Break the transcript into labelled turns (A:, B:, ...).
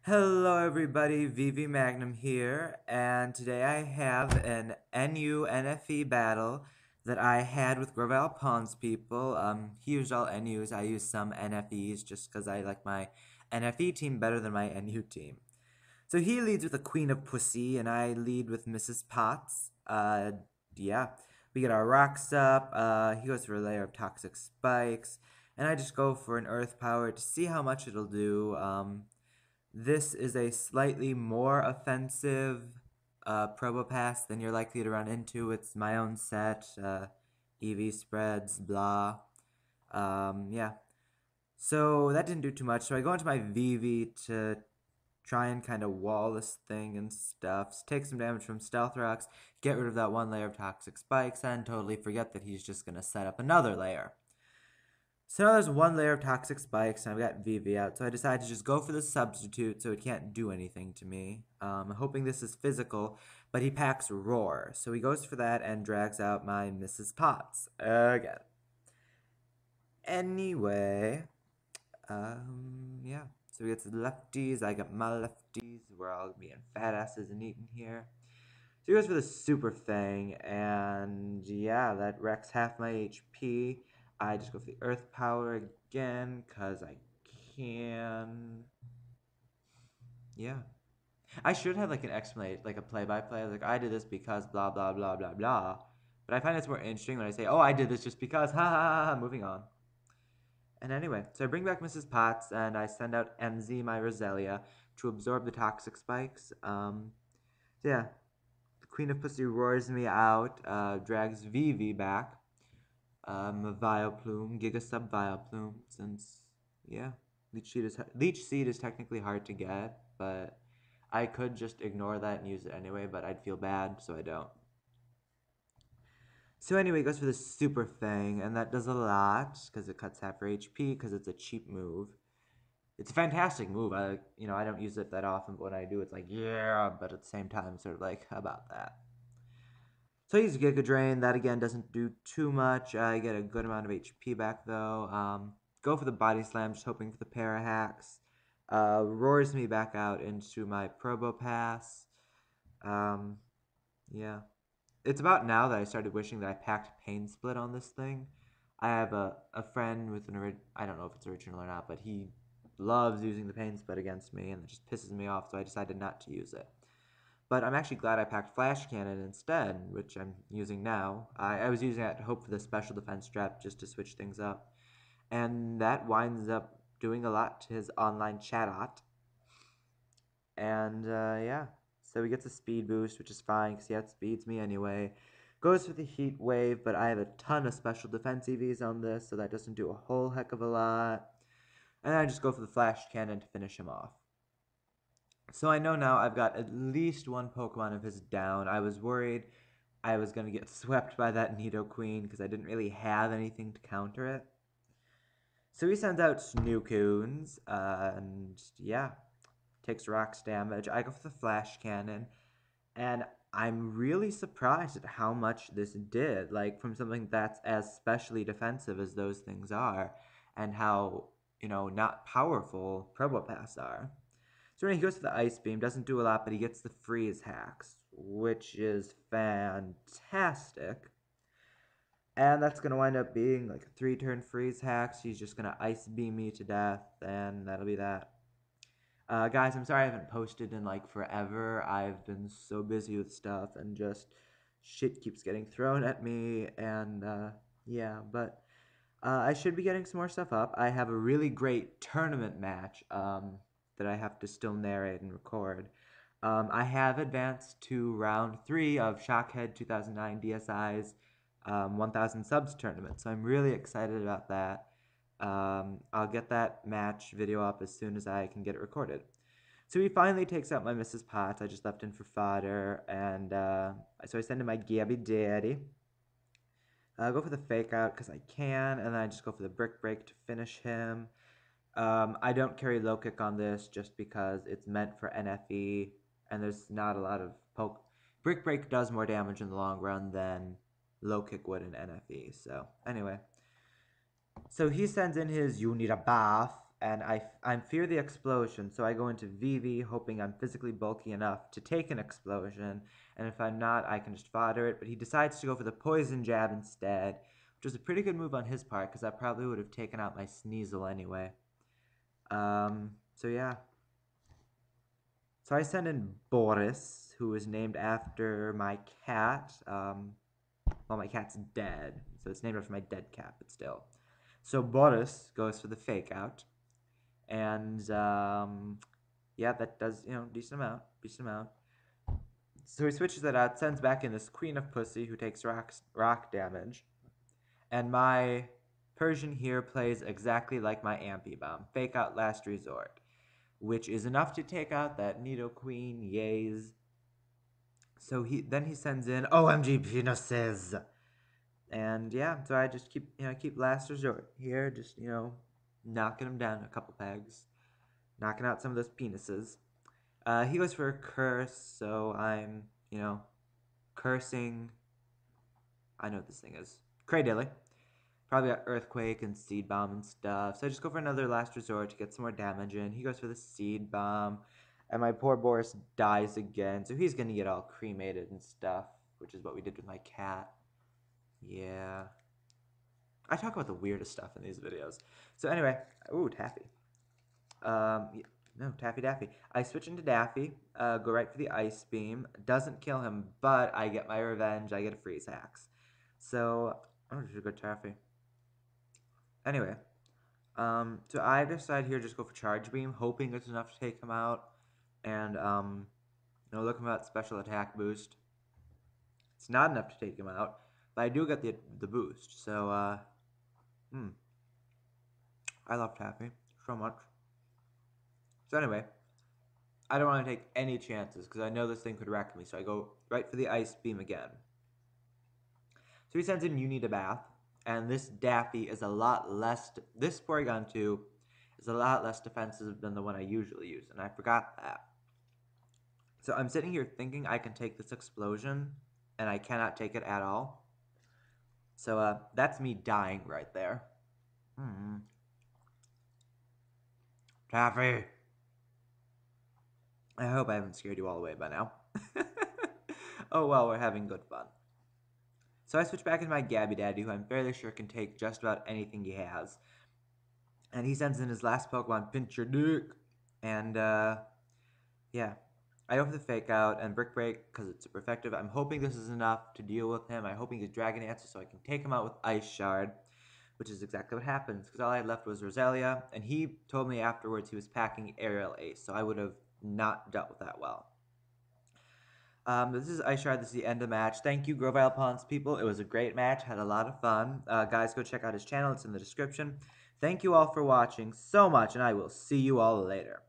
A: Hello everybody, Magnum here, and today I have an NU NFE battle that I had with Gravel Pawns people. He used all NUs, I used some NFEs just because I like my NFE team better than my NU team. So he leads with a Queen of Pussy, and I lead with Mrs. Potts. Yeah. We get our rocks up, he goes for a layer of Toxic Spikes, and I just go for an Earth Power to see how much it'll do. This is a slightly more offensive Probopass than you're likely to run into. It's my own set, EV spreads, blah. Yeah. So that didn't do too much. So I go into my VV to try and kind of wall this thing and stuff. Take some damage from Stealth Rocks, get rid of that one layer of Toxic Spikes, and totally forget that he's just going to set up another layer. So now there's one layer of Toxic Spikes, and I've got VV out, so I decided to just go for the substitute so it can't do anything to me. Hoping this is physical, but he packs Roar, so he goes for that and drags out my Mrs. Potts again. Anyway, yeah. So we get to the lefties, I got my lefties, we're all being fat asses and eating here. So he goes for the super thing, and yeah, that wrecks half my HP. I just go for the earth power again, because I can. Yeah. I should have like an explanation, like a play-by-play, like I did this because blah blah blah blah blah. But I find it's more interesting when I say, oh, I did this just because, ha ha ha, ha. Moving on. And anyway, so I bring back Mrs. Potts, and I send out MZ, my Roselia, to absorb the toxic spikes. So yeah, Queen of Pussy roars me out, drags Vivi back. A Vileplume, Giga Sub Vileplume, since, yeah, Leech Seed is technically hard to get, but I could just ignore that and use it anyway, but I'd feel bad, so I don't. So anyway, it goes for the Super Fang, and that does a lot, because it cuts half her HP, because it's a cheap move. It's a fantastic move. I don't use it that often, but when I do, it's like, yeah, but at the same time, sort of like, how about that? So I use Giga Drain. That again doesn't do too much. I get a good amount of HP back though. Go for the Body Slam, just hoping for the para hacks. Roars me back out into my Probopass. Um, yeah. It's about now that I started wishing that I packed Pain Split on this thing. I have a friend with I don't know if it's original or not, but he loves using the Pain Split against me, and it just pisses me off, so I decided not to use it. But I'm actually glad I packed Flash Cannon instead, which I'm using now. I was using it to hope for the special defense strap just to switch things up. And that winds up doing a lot to his online chatot. And yeah, so he gets a speed boost, which is fine because he outspeeds me anyway. Goes for the Heat Wave, but I have a ton of special defense EVs on this, so that doesn't do a whole heck of a lot. And I just go for the Flash Cannon to finish him off. So I know now I've got at least one Pokemon of his down. I was worried I was going to get swept by that Nidoqueen because I didn't really have anything to counter it. So he sends out Snookoons, and yeah, takes rocks damage. I go for the Flash Cannon, and I'm really surprised at how much this did, like from something that's as specially defensive as those things are, and how, not powerful Probopass are. So when he goes for the Ice Beam, doesn't do a lot, but he gets the Freeze hacks, which is fantastic. And that's going to wind up being like a 3-turn Freeze hacks. He's just going to Ice Beam me to death, and that'll be that. Guys, I'm sorry I haven't posted in like forever. I've been so busy with stuff, and just shit keeps getting thrown at me, and yeah, but I should be getting some more stuff up. I have a really great tournament match that I have to still narrate and record. I have advanced to round 3 of Shockhead 2009 DSI's 1000 subs tournament, so I'm really excited about that. I'll get that match video up as soon as I can get it recorded. So he finally takes out my Mrs. Potts. I just left in for fodder, and so I send him my Gabby Daddy. I'll go for the fake out because I can, and then I just go for the brick break to finish him. I don't carry low kick on this just because it's meant for NFE, and there's not a lot of poke. Brick break does more damage in the long run than low kick would in NFE. So anyway, so he sends in his "You need a bath," and I fear the explosion, so I go into VV hoping I'm physically bulky enough to take an explosion, and if I'm not, I can just fodder it, but he decides to go for the poison jab instead, which was a pretty good move on his part, because that probably would have taken out my Sneasel anyway. So yeah. So I send in Boris, who is named after my cat. Well, my cat's dead, so it's named after my dead cat, but still. So Boris goes for the fake out, and yeah, that does, decent amount. So he switches that out, sends back in this Queen of Pussy who takes rock damage, and my Persian here plays exactly like my Ampy Bomb, fake out last resort, which is enough to take out that Nidoqueen, yays. So he sends in OMG penises. And yeah, so I just keep last resort here, just knocking him down a couple pegs, knocking out some of those penises. He goes for a curse, so I'm cursing. I know what this thing is. Cradilly. Probably got Earthquake and Seed Bomb and stuff. So I just go for another last resort to get some more damage in. He goes for the Seed Bomb. And my poor Boris dies again. So he's going to get all cremated and stuff, which is what we did with my cat. Yeah. I talk about the weirdest stuff in these videos. So anyway, ooh, Taffy. No, Taffy Daffy. I switch into Daffy, go right for the Ice Beam. Doesn't kill him, but I get my revenge. I get a Freeze Axe. So, oh, just a good Taffy. Anyway, so I decide here just go for Charge Beam, hoping it's enough to take him out. And, look him at Special Attack Boost. It's not enough to take him out, but I do get the boost. So, I love Taffy so much. So anyway, I don't want to take any chances because I know this thing could wreck me. So I go right for the Ice Beam again. So he sends in You Need a Bath. And this Daffy is a lot less, this Porygon 2 is a lot less defensive than the one I usually use. And I forgot that. So I'm sitting here thinking I can take this explosion. And I cannot take it at all. So that's me dying right there. Taffy. I hope I haven't scared you all away by now. Oh well, we're having good fun. So I switch back into my Gabby Daddy, who I'm fairly sure can take just about anything he has. And he sends in his last Pokemon, Pinch Your Dick. And, yeah. I go for the Fake Out and Brick Break because it's super effective. I'm hoping this is enough to deal with him. I'm hoping he's Dragon Answer so I can take him out with Ice Shard, which is exactly what happens because all I had left was Roselia. And he told me afterwards he was packing Aerial Ace, so I would have not dealt with that well. This is Ice Shard. This is the end of the match. Thank you, Grovile Pawns people. It was a great match. Had a lot of fun. Guys, go check out his channel. It's in the description. Thank you all for watching so much, and I will see you all later.